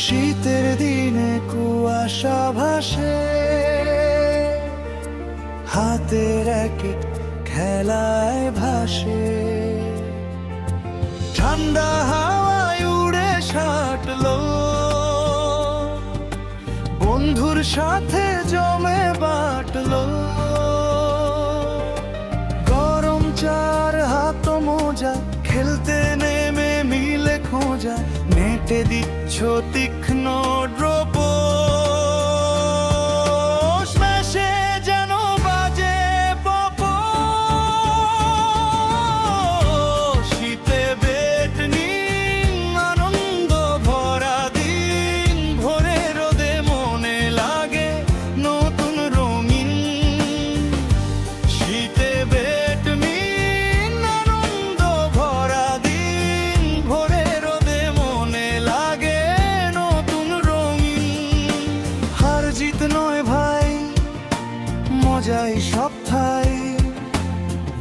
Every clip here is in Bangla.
শীতের দিনে কুয়াশা ভাসে, হাতের এক এক খেলায় ভাসে। ঠান্ডা হাওয়ায় উড়ে সাটলো, বন্ধুর সাথে জমে বাটলো। গরম চার হাত মোজা, খেলতে নেমে মিলে খোঁজা, নেটে দিচ্ছ তীক্ষ্ণ ড্রপ। স্ম্যাশে যেন বাজে পপ। শীতে বেট নিন, আনন্দ ভরা দিন। ভোরে রোদে মনে লাগে নতুন রঙিন। শীতে বেট নিন, আনন্দ ভরা দিন। ভোরে রোদে মনে লাগে নতুন রঙিন। হার জিত নয় ভাই, মজাই সবটাই।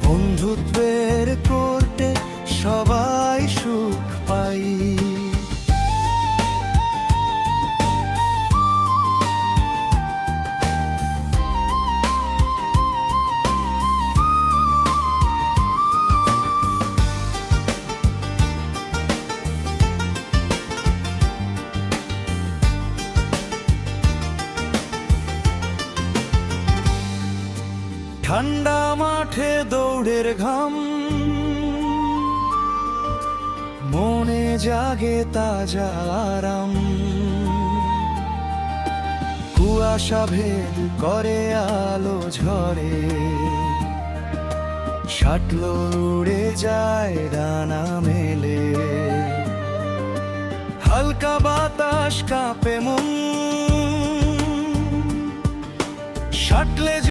বন্ধুত্বের কোর্টে সবাই সুখ পাই। ঠান্ডা মাঠে দৌড়ের ঘাম, মনে জাগে তাজা আরাম। কুয়াশা ভেদ করে আলো ঝরে, শাটলো উড়ে যায় ডানা মেলে। হালকা বাতাস কাঁপে মন, শাটলে